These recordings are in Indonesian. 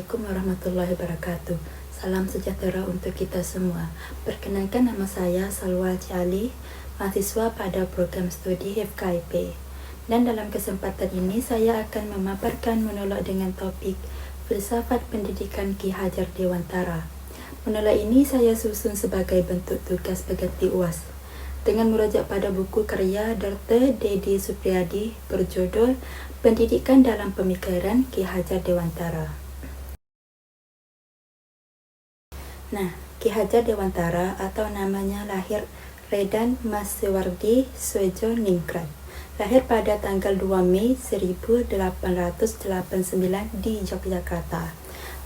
Assalamualaikum warahmatullahi wabarakatuh. Salam sejahtera untuk kita semua. Perkenalkan, nama saya Salwa Ali, mahasiswa pada program studi FKIP. Dan dalam kesempatan ini saya akan memaparkan monolog dengan topik Filsafat Pendidikan Ki Hajar Dewantara. Monolog ini saya susun sebagai bentuk tugas pengganti UAS dengan merujuk pada buku karya Dr. Dedi Supriyadi berjudul Pendidikan dalam Pemikiran Ki Hajar Dewantara. Nah, Ki Hajar Dewantara atau namanya lahir Redan Maswardi Swejo Ningrat, lahir pada tanggal 2 Mei 1889 di Yogyakarta.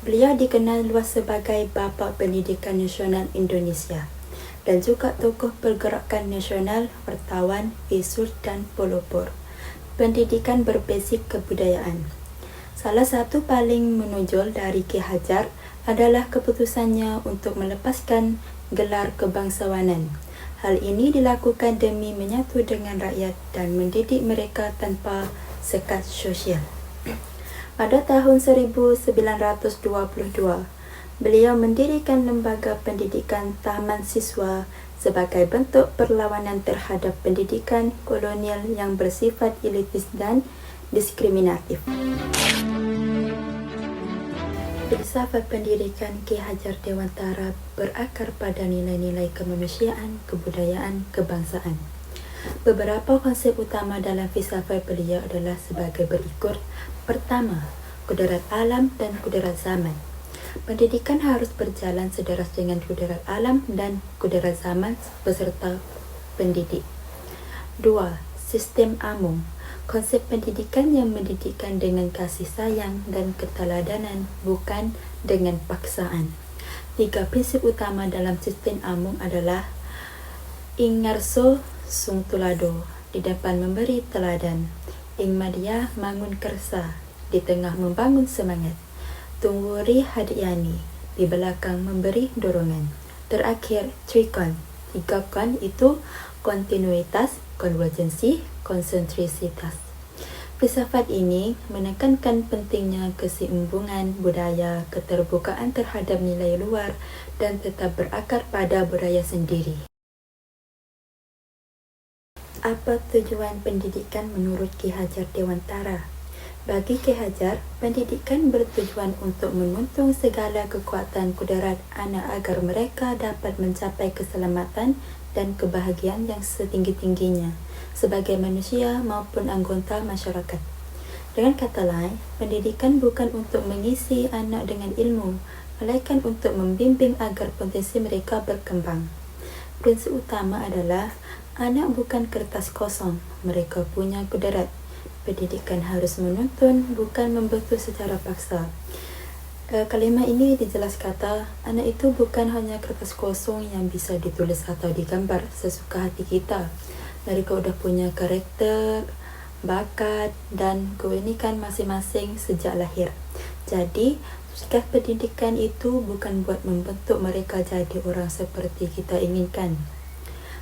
Beliau dikenal luas sebagai Bapa Pendidikan Nasional Indonesia dan juga tokoh pergerakan nasional, wartawan, filsuf, dan pelopor pendidikan berbasis kebudayaan. Salah satu paling menonjol dari Ki Hajar adalah keputusannya untuk melepaskan gelar kebangsawanan. Hal ini dilakukan demi menyatu dengan rakyat dan mendidik mereka tanpa sekat sosial. Pada tahun 1922, beliau mendirikan lembaga pendidikan Taman Siswa sebagai bentuk perlawanan terhadap pendidikan kolonial yang bersifat elitis dan diskriminatif. Filsafat pendidikan Ki Hajar Dewantara berakar pada nilai-nilai kemanusiaan, kebudayaan, kebangsaan. Beberapa konsep utama dalam filsafat beliau adalah sebagai berikut. Pertama, kudarat alam dan kudarat zaman. Pendidikan harus berjalan selaras dengan kudarat alam dan kudarat zaman beserta pendidik. 2. Sistem Amung. Konsep pendidikan yang mendidikkan dengan kasih sayang dan keteladanan, bukan dengan paksaan. 3 prinsip utama dalam sistem Amung adalah ing ngarso sung tulado, di depan memberi teladan, ing madya mangun kersa, di tengah membangun semangat, tungguri hadiani, di belakang memberi dorongan. Terakhir, trikon. 3 kon itu kontinuitas, konvergensi, konsentrisitas. Filsafat ini menekankan pentingnya keseimbangan budaya, keterbukaan terhadap nilai luar, dan tetap berakar pada budaya sendiri. Apa tujuan pendidikan menurut Ki Hajar Dewantara? Bagi Ki Hajar, pendidikan bertujuan untuk menuntun segala kekuatan kudarat anak agar mereka dapat mencapai keselamatan dan kebahagiaan yang setinggi-tingginya sebagai manusia maupun anggota masyarakat. Dengan kata lain, pendidikan bukan untuk mengisi anak dengan ilmu, melainkan untuk membimbing agar potensi mereka berkembang. Prinsip utama adalah anak bukan kertas kosong, mereka punya kudarat. Pendidikan harus menuntun, bukan membentuk secara paksa. Kalimat ini dijelas kata, anak itu bukan hanya kertas kosong yang bisa ditulis atau digambar sesuka hati kita. Mereka udah punya karakter, bakat, dan keunikan masing-masing sejak lahir. Jadi, tugas pendidikan itu bukan buat membentuk mereka jadi orang seperti kita inginkan,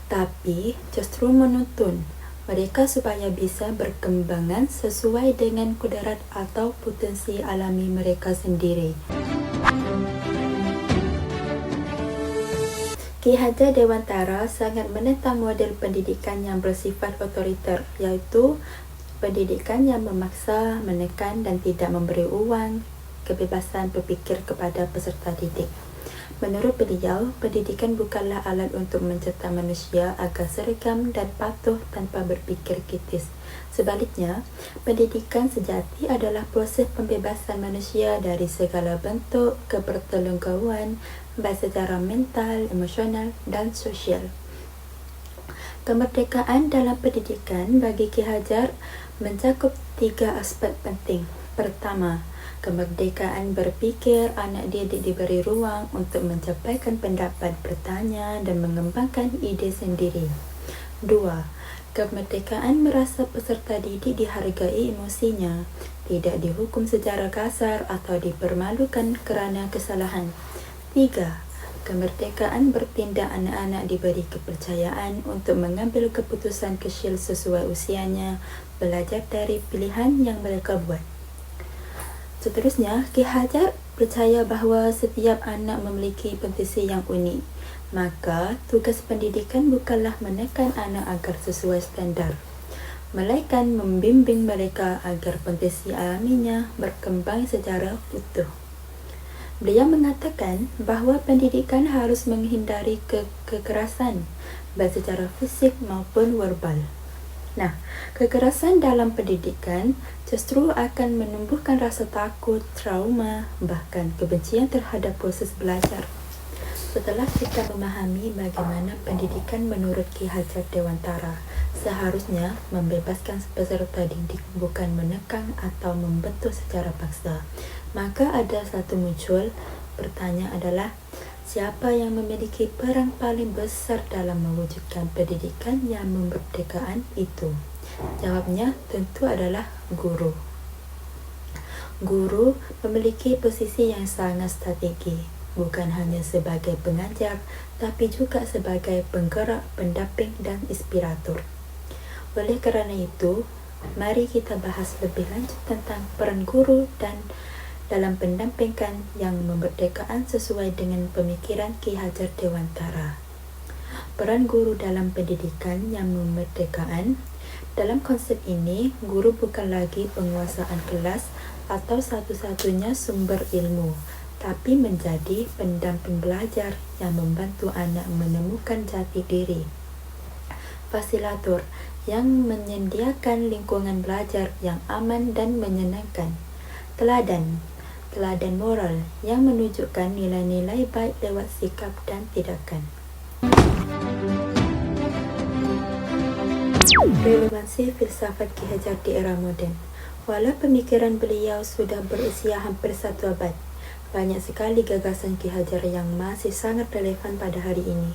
tapi justru menuntun mereka supaya bisa berkembangan sesuai dengan kudarat atau potensi alami mereka sendiri. Ki Hajar Dewantara sangat menentang model pendidikan yang bersifat otoriter, yaitu pendidikan yang memaksa, menekan, dan tidak memberi ruang kebebasan berpikir kepada peserta didik. Menurut beliau, pendidikan bukanlah alat untuk mencetak manusia agar seragam dan patuh tanpa berpikir kritis. Sebaliknya, pendidikan sejati adalah proses pembebasan manusia dari segala bentuk kebertelungkuan, baik secara mental, emosional, dan sosial. Kemerdekaan dalam pendidikan bagi Ki Hajar mencakup 3 aspek penting. Pertama, kemerdekaan berpikir, anak didik diberi ruang untuk mencapaikan pendapat, bertanya, dan mengembangkan ide sendiri. 2. Kemerdekaan merasa peserta didik dihargai emosinya, tidak dihukum secara kasar atau dipermalukan kerana kesalahan. 3. Kemerdekaan bertindak, anak-anak diberi kepercayaan untuk mengambil keputusan kecil sesuai usianya, belajar dari pilihan yang mereka buat. Seterusnya, Ki Hajar percaya bahawa setiap anak memiliki potensi yang unik. Maka, tugas pendidikan bukanlah menekan anak agar sesuai standar, melainkan membimbing mereka agar potensi alaminya berkembang secara utuh. Beliau mengatakan bahawa pendidikan harus menghindari kekerasan, baik secara fisik maupun verbal. Nah, kekerasan dalam pendidikan justru akan menumbuhkan rasa takut, trauma, bahkan kebencian terhadap proses belajar. Setelah kita memahami bagaimana pendidikan menurut Ki Hajar Dewantara seharusnya membebaskan peserta didik, bukan menekan atau membentuk secara paksa, maka ada satu muncul pertanyaan adalah, siapa yang memiliki peran paling besar dalam mewujudkan pendidikan yang memerdekakan itu? Jawabnya tentu adalah guru. Guru memiliki posisi yang sangat strategi, bukan hanya sebagai pengajar, tapi juga sebagai penggerak, pendamping, dan inspirator. Oleh kerana itu, mari kita bahas lebih lanjut tentang peran guru dan dalam pendampingan yang memerdekakan sesuai dengan pemikiran Ki Hajar Dewantara. Peran guru dalam pendidikan yang memerdekakan. Dalam konsep ini, guru bukan lagi penguasaan kelas atau satu-satunya sumber ilmu, tapi menjadi pendamping belajar yang membantu anak menemukan jati diri. Fasilitator yang menyediakan lingkungan belajar yang aman dan menyenangkan. Teladan moral yang menunjukkan nilai-nilai baik lewat sikap dan tindakan. Relevansi filsafat Ki Hajar di era moden. Walau pemikiran beliau sudah berusia hampir 1 abad, banyak sekali gagasan Ki Hajar yang masih sangat relevan pada hari ini.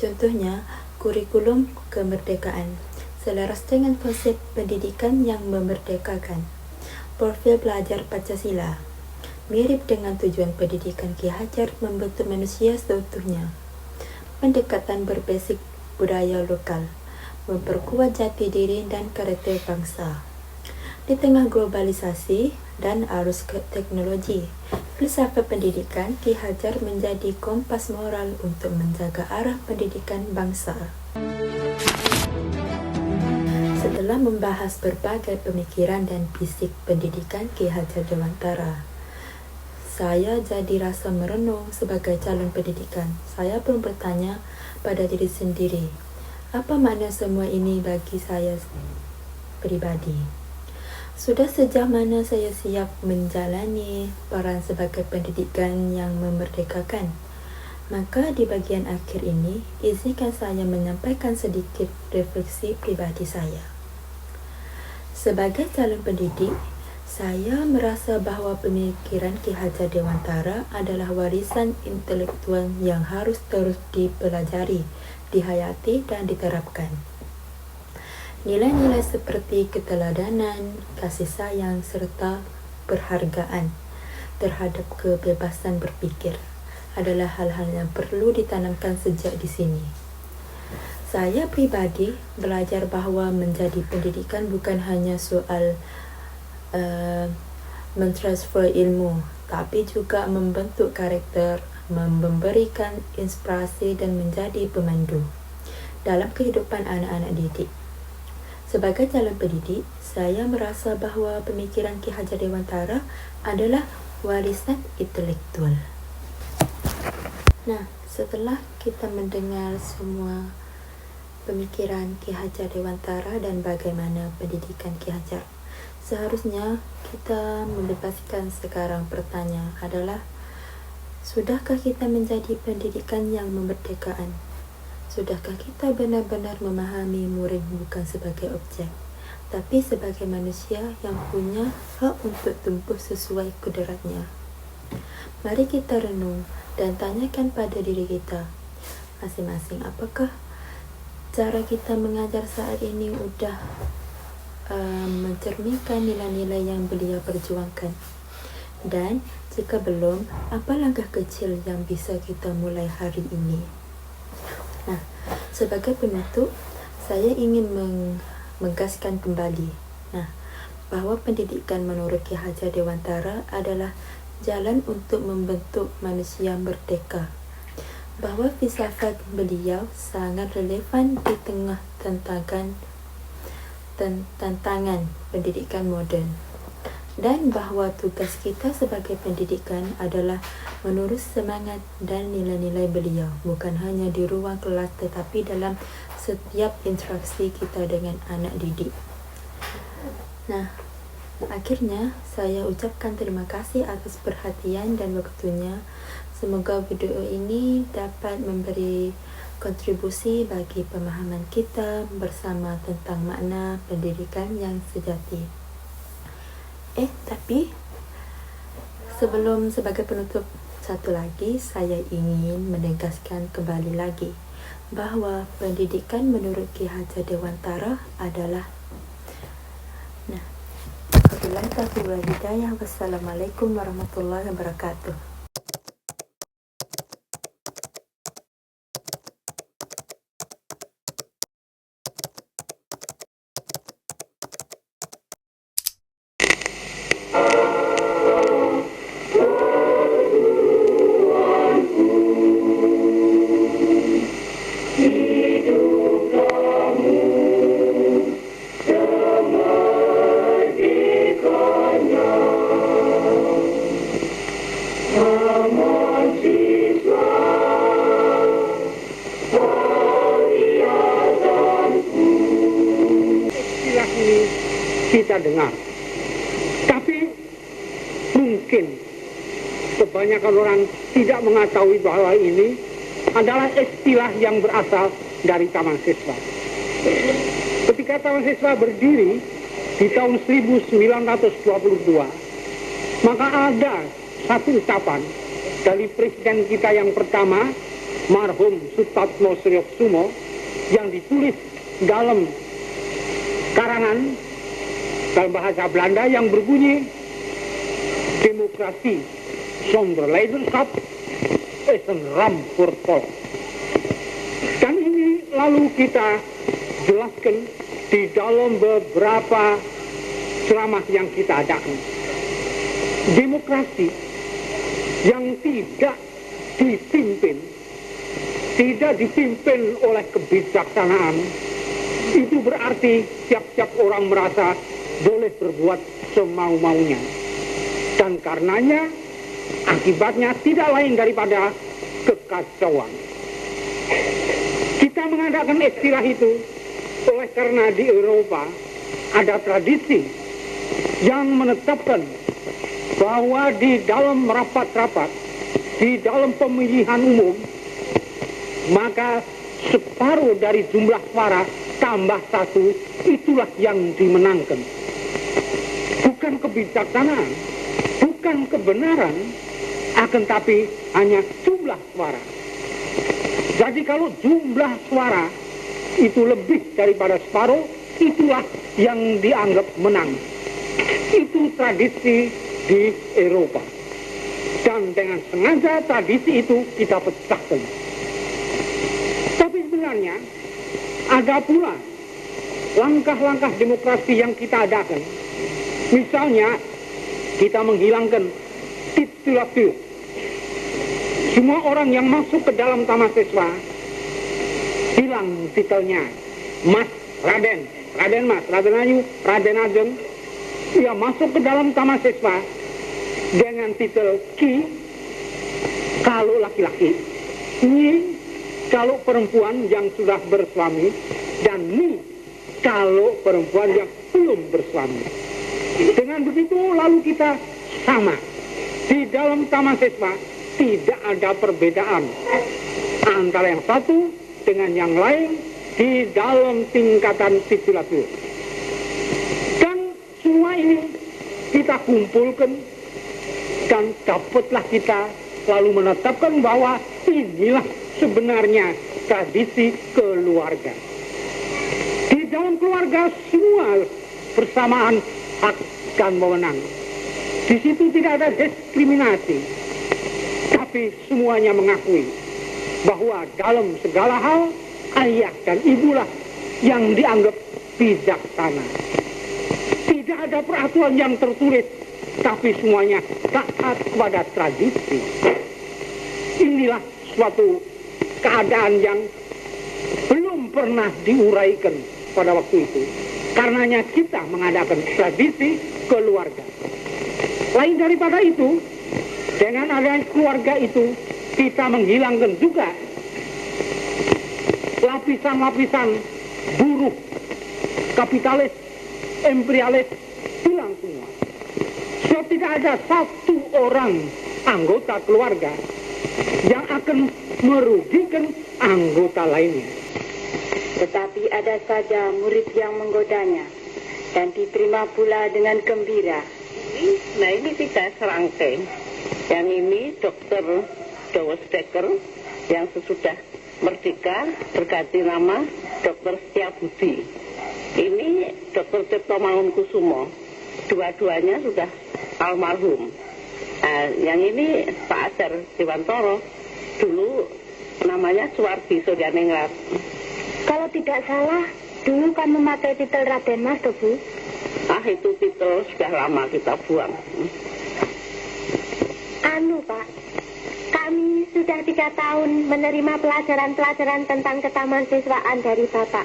Contohnya, kurikulum kemerdekaan, selaras dengan konsep pendidikan yang memerdekakan. Profil belajar Pancasila, mirip dengan tujuan pendidikan Ki Hajar membentuk manusia seutuhnya. Pendekatan berbasis budaya lokal, memperkuat jati diri dan karakter bangsa. Di tengah globalisasi dan arus teknologi, filsafat pendidikan Ki Hajar menjadi kompas moral untuk menjaga arah pendidikan bangsa. Setelah membahas berbagai pemikiran dan fisik pendidikan Ki Hajar Dewantara, saya jadi rasa merenung sebagai calon pendidikan. Saya pun bertanya pada diri sendiri, apa makna semua ini bagi saya pribadi? Sudah sejauh mana saya siap menjalani peran sebagai pendidikan yang memerdekakan? Maka di bagian akhir ini, izinkan saya menyampaikan sedikit refleksi pribadi saya. Sebagai calon pendidik, saya merasa bahawa pemikiran Ki Hajar Dewantara adalah warisan intelektual yang harus terus dipelajari, dihayati dan diterapkan. Nilai-nilai seperti keteladanan, kasih sayang serta perhargaan terhadap kebebasan berpikir adalah hal-hal yang perlu ditanamkan sejak di sini. Saya pribadi belajar bahawa menjadi pendidikan bukan hanya soal mentransfer ilmu, tapi juga membentuk karakter, memberikan inspirasi dan menjadi pemandu dalam kehidupan anak-anak didik. Sebagai calon pendidik, saya merasa bahawa pemikiran Ki Hajar Dewantara adalah warisan intelektual. Nah, setelah kita mendengar semua pemikiran Ki Hajar Dewantara dan bagaimana pendidikan Ki Hajar, seharusnya kita membebaskan sekarang pertanyaan adalah, sudahkah kita menjadi pendidikan yang memerdekakan? Sudahkah kita benar-benar memahami murid bukan sebagai objek, tapi sebagai manusia yang punya hak untuk tumbuh sesuai kodratnya? Mari kita renung dan tanyakan pada diri kita masing-masing, apakah cara kita mengajar saat ini sudah mencerminkan nilai-nilai yang beliau perjuangkan? Dan jika belum, apa langkah kecil yang bisa kita mulai hari ini? Nah, sebagai penutup, saya ingin menegaskan kembali bahawa pendidikan menurut Ki Hajar Dewantara adalah jalan untuk membentuk manusia merdeka. Bahawa filsafat beliau sangat relevan di tengah tantangan pendidikan moden, dan bahawa tugas kita sebagai pendidikan adalah menerus semangat dan nilai-nilai beliau, bukan hanya di ruang kelas tetapi dalam setiap interaksi kita dengan anak didik. Nah, akhirnya saya ucapkan terima kasih atas perhatian dan waktunya. Semoga video ini dapat memberi kontribusi bagi pemahaman kita bersama tentang makna pendidikan yang sejati. Tapi sebagai penutup, satu lagi saya ingin menegaskan kembali lagi bahawa pendidikan menurut Ki Hajar Dewantara adalah wabillahi taufiq wal hidayah. Wassalamualaikum warahmatullahi wabarakatuh. Kita dengar, tapi mungkin kebanyakan orang tidak mengetahui bahwa ini adalah istilah yang berasal dari Taman Siswa. Ketika Taman Siswa berdiri di tahun 1922, maka ada satu ucapan dari presiden kita yang pertama, marhum Sutatmo Sriyokusumo, yang ditulis dalam karangan dalam bahasa Belanda yang berbunyi, demokrasi zonder leiderschap is een ramp voor volk. Dan ini lalu kita jelaskan di dalam beberapa ceramah yang kita adakan. Demokrasi yang tidak dipimpin oleh kebijaksanaan, itu berarti tiap-tiap orang merasa boleh berbuat semau-maunya. Dan karenanya akibatnya tidak lain daripada kekacauan. Kita mengadakan istilah itu oleh karena di Eropa ada tradisi yang menetapkan bahwa di dalam rapat-rapat, di dalam pemilihan umum, maka separuh dari jumlah suara tambah satu, itulah yang dimenangkan. Bukan kebijaksanaan, bukan kebenaran, akan tapi hanya jumlah suara. Jadi kalau jumlah suara itu lebih daripada separuh, itulah yang dianggap menang. Itu tradisi di Eropa. Dan dengan sengaja tradisi itu kita pecahkan. Tapi sebenarnya ada pula langkah-langkah demokrasi yang kita adakan. Misalnya, kita menghilangkan titulatur. Semua orang yang masuk ke dalam Taman Siswa hilang titelnya. Mas, Raden, Raden Mas, Raden Ayu, Raden Ajeng. Dia masuk ke dalam Taman Siswa dengan titel Ki kalau laki-laki, Nyi kalau perempuan yang sudah bersuami, dan Ni kalau perempuan yang belum bersuami. Dengan begitu lalu kita sama. Di dalam Taman Siswa tidak ada perbedaan antara yang satu dengan yang lain di dalam tingkatan titulatur. Dan semua ini kita kumpulkan dan dapatlah kita lalu menetapkan bahwa inilah sebenarnya tradisi keluarga. Di dalam keluarga semua bersamaan hak dan wewenang. Di situ tidak ada diskriminasi, tapi semuanya mengakui bahwa dalam segala hal ayah dan ibulah yang dianggap bijaksana. Tidak ada peraturan yang tertulis tapi semuanya taat kepada tradisi. Inilah suatu keadaan yang belum pernah diuraikan pada waktu itu. Karenanya kita mengadakan tradisi keluarga. Lain daripada itu, dengan adanya keluarga itu, kita menghilangkan juga lapisan-lapisan buruh, kapitalis, imperialis, hilang semua. Sebab tidak ada satu orang anggota keluarga yang akan merugikan anggota lainnya. Tetapi ada saja murid yang menggodanya dan diterima pula dengan gembira. Ini tidak serangkai. Yang ini Dr. Dawes-Dekker yang sesudah merdeka berganti nama Dr. Setiabudi. Ini Dr. Tirto Mangunkusumo. Dua-duanya sudah almarhum. Yang ini Pak Azhar Dewantoro. Dulu namanya Suwardi Suryaningrat. Kalau tidak salah, dulu kan memakai titel Raden Mas, Bu. Itu titel sudah lama kita buang. Pak, kami sudah 3 tahun menerima pelajaran-pelajaran tentang ketamasiswaan dari Bapak.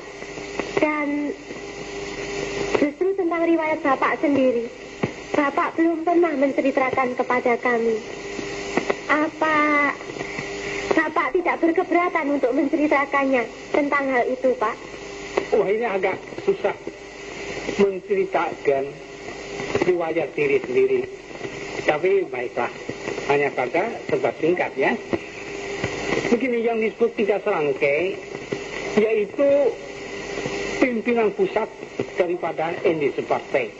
Dan justru tentang riwayat Bapak sendiri, Bapak belum pernah menceritakan kepada kami. Apa Bapak tidak berkeberatan untuk menceritakannya tentang hal itu, Pak? Wah, ini agak susah menceritakan riwayat diri sendiri. Tapi baiklah, hanya saja serba singkat ya. Begini, yang disebut 3 serangkai, yaitu pimpinan pusat daripada Indische Partei.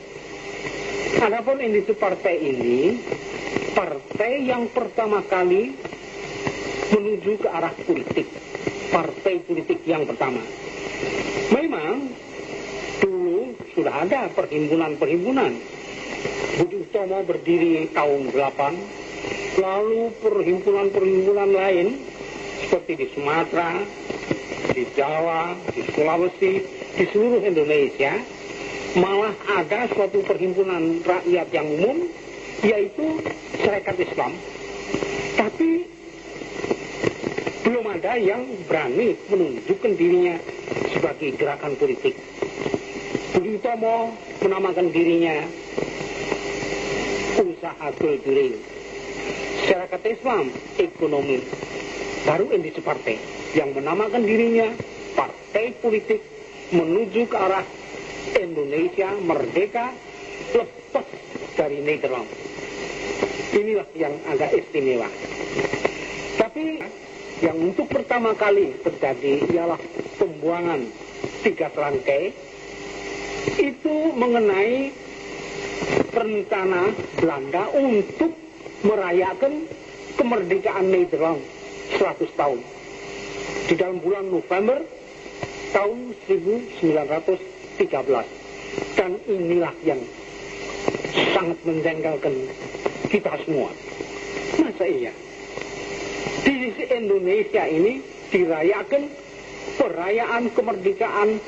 Adapun Indische Partei ini, partai yang pertama kali menuju ke arah politik. Partai politik yang pertama. Memang dulu sudah ada perhimpunan-perhimpunan. Budi Utomo berdiri tahun 8, lalu perhimpunan-perhimpunan lain seperti di Sumatera, di Jawa, di Sulawesi, di seluruh Indonesia, malah ada suatu perhimpunan rakyat yang umum, yaitu Serikat Islam. Tapi belum ada yang berani menunjukkan dirinya sebagai gerakan politik. Budi Utomo menamakan dirinya Usahatul Diri. Serikat Islam ekonomi. Baru Indische Partei yang menamakan dirinya partai politik menuju ke arah Indonesia merdeka lepas dari Nederland. Inilah yang agak istimewa. Tapi yang untuk pertama kali terjadi ialah pembuangan 3 serangkai itu mengenai rencana Belanda untuk merayakan kemerdekaan Nederland 100 tahun di dalam bulan November tahun 1913. Dan inilah yang sangat menjengkelkan kita semua. Masa iya di Indonesia ini dirayakan perayaan kemerdekaan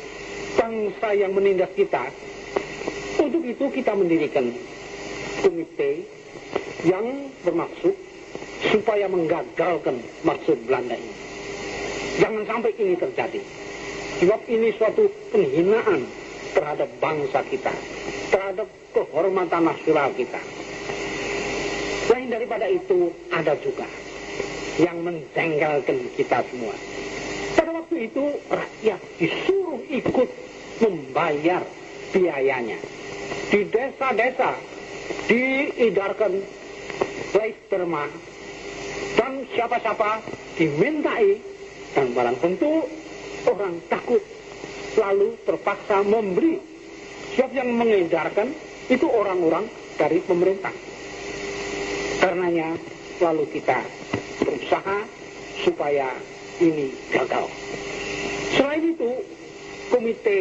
bangsa yang menindas kita? Untuk itu kita mendirikan komite yang bermaksud supaya menggagalkan maksud Belanda ini. Jangan sampai ini terjadi. Sebab ini suatu penghinaan terhadap bangsa kita, terhadap kehormatan nasional kita. Selain daripada itu, ada juga yang menjengkelkan kita semua. Pada waktu itu, rakyat disuruh ikut membayar biayanya. Di desa-desa diedarkan Leisterma dan siapa-siapa dimintai, dan barang tentu orang takut lalu terpaksa memberi. Sebab yang mengedarkan itu orang-orang dari pemerintah. Karenanya lalu kita berusaha supaya ini gagal. Selain itu, komite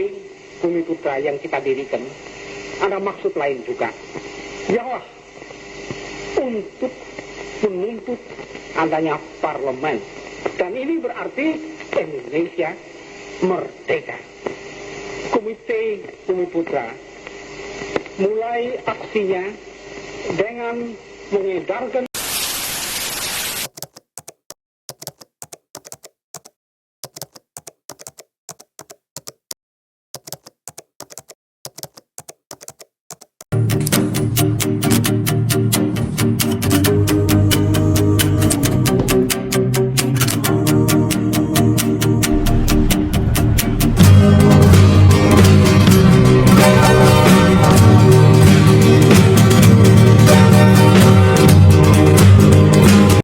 Bumi Putra yang kita dirikan ada maksud lain juga, ialah untuk menuntut adanya parlemen. Dan ini berarti Indonesia merdeka. Komite Bumi Putra mulai aksinya dengan mengedarkan